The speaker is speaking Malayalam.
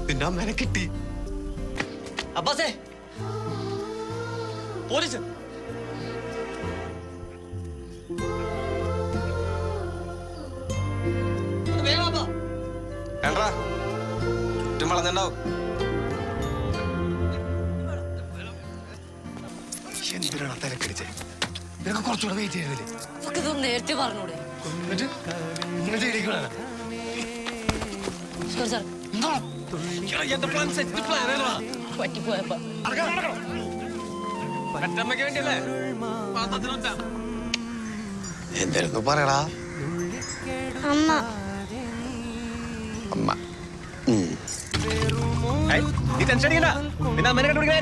നിന്റെ അമ്മേനെ കിട്ടി. അബ്ബാസേ, പോലീസ്. വേണ്ടാ, ചുറ്റും വളഞ്ഞുണ്ടാവും. എന്തിനാണ് തിരക്കടിച്ചേ? നിനക്ക് കുറച്ചുകൂടെ വെയിറ്റ് ചെയ്യണില്ലേ? നേരത്തെ പറഞ്ഞൂടെ? പറ്റിപ്പോയപ്പോ എന്തായിരുന്നു പറയടാ? അമ്മ അമ്മ നീ ടെൻഷൻ അടിക്കണ്ട. പിന്നെ അമ്മേനെ കണ്ടുപിടിക്കാൻ